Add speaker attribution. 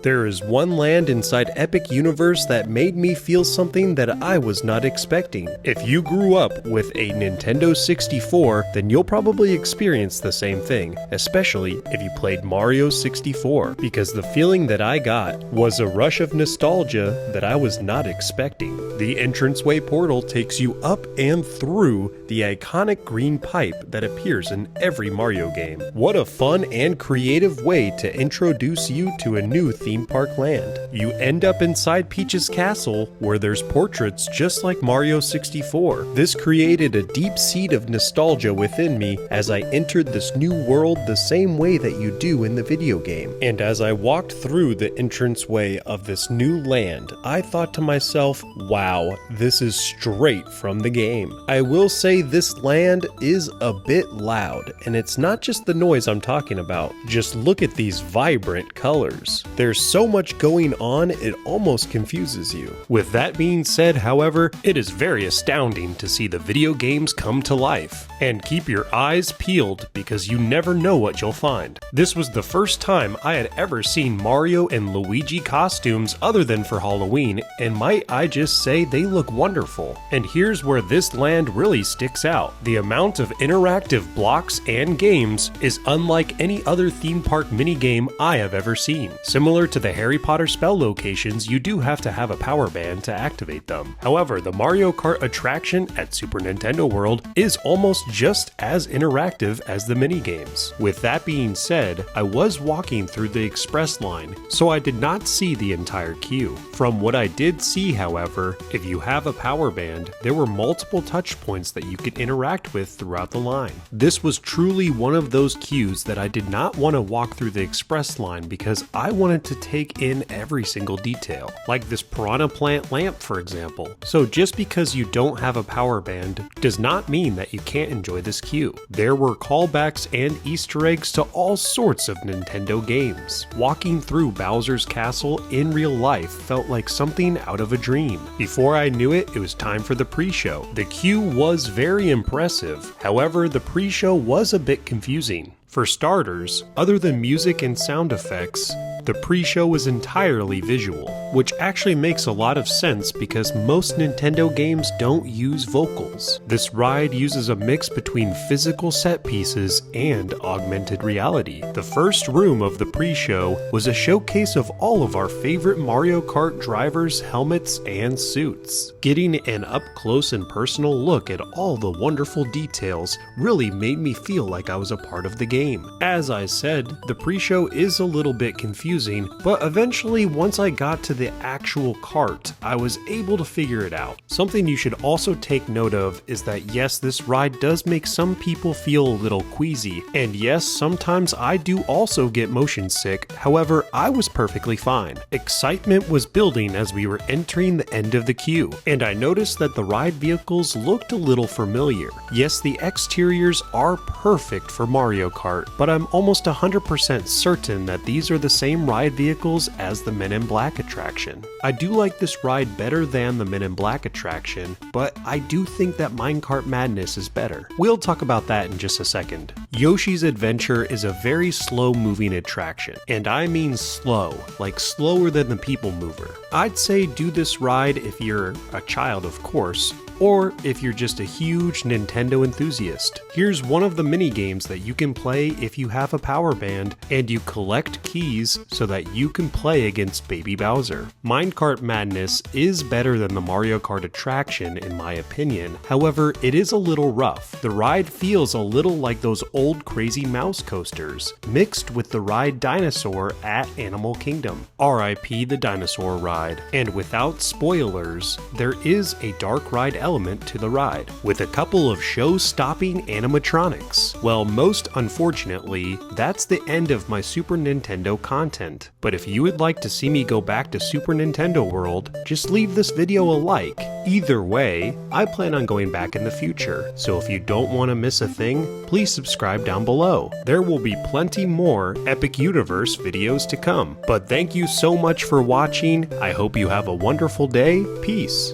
Speaker 1: There is one land inside Epic Universe that made me feel something that I was not expecting. If you grew up with a Nintendo 64, then you'll probably experience the same thing, especially if you played Mario 64, because the feeling that I got was a rush of nostalgia that I was not expecting. The entranceway portal takes you up and through the iconic green pipe that appears in every Mario game. What a fun and creative way to introduce you to a new theme park land. You end up inside Peach's castle, where there's portraits just like Mario 64. This created a deep seed of nostalgia within me as I entered this new world the same way that you do in the video game. And as I walked through the entranceway of this new land, I thought to myself, wow, this is straight from the game. I will say this land is a bit loud, and it's not just the noise I'm talking about. Just look at these vibrant colors. There's so much going on, it almost confuses you. With that being said, however, it is very astounding to see the video games come to life. And keep your eyes peeled, because you never know what you'll find. This was the first time I had ever seen Mario and Luigi costumes other than for Halloween, and might I just say they look wonderful. And here's where this land really sticks out. The amount of interactive blocks and games is unlike any other theme park minigame I have ever seen. Similar to the Harry Potter spell locations, you do have to have a power band to activate them. However, the Mario Kart attraction at Super Nintendo World is almost just as interactive as the minigames. With that being said, I was walking through the express line, so I did not see the entire queue. From what I did see, however, if you have a power band, there were multiple touch points that you could interact with throughout the line. This was truly one of those queues that I did not want to walk through the express line because I wanted to take in every single detail, like this piranha plant lamp for example. So just because you don't have a power band does not mean that you can't enjoy this queue. There were callbacks and Easter eggs to all sorts of Nintendo games. Walking through Bowser's castle in real life felt like something out of a dream. Before I knew it, it was time for the pre-show. The queue was very impressive, however the pre-show was a bit confusing. For starters, other than music and sound effects, the pre-show was entirely visual, which actually makes a lot of sense because most Nintendo games don't use vocals. This ride uses a mix between physical set pieces and augmented reality. The first room of the pre-show was a showcase of all of our favorite Mario Kart drivers' helmets and suits. Getting an up-close and personal look at all the wonderful details really made me feel like I was a part of the game. As I said, the pre-show is a little bit confusing, but eventually once I got to the actual cart, I was able to figure it out. Something you should also take note of is that yes, this ride does make some people feel a little queasy, and yes, sometimes I do also get motion sick, however, I was perfectly fine. Excitement was building as we were entering the end of the queue, and I noticed that the ride vehicles looked a little familiar. Yes, the exteriors are perfect for Mario Kart, but I'm almost 100% certain that these are the same ride vehicles as the Men in Black attraction. I do like this ride better than the Men in Black attraction, but I do think that Minecart Madness is better. We'll talk about that in just a second. Yoshi's Adventure is a very slow moving attraction, and I mean slow, like slower than the People Mover. I'd say do this ride if you're a child, of course, or if you're just a huge Nintendo enthusiast. Here's one of the mini games that you can play if you have a power band and you collect keys so that you can play against Baby Bowser. Minecart Madness is better than the Mario Kart attraction in my opinion, however it is a little rough. The ride feels a little like those old Crazy Mouse coasters, mixed with the ride Dinosaur at Animal Kingdom. RIP the Dinosaur ride. And without spoilers, there is a dark ride element to the ride, with a couple of show-stopping animatronics. Well, most unfortunately, that's the end of my Super Nintendo content. But if you would like to see me go back to Super Nintendo World, just leave this video a like. Either way, I plan on going back in the future, so if you don't want to miss a thing, please subscribe down below. There will be plenty more Epic Universe videos to come. But thank you so much for watching. I hope you have a wonderful day. Peace.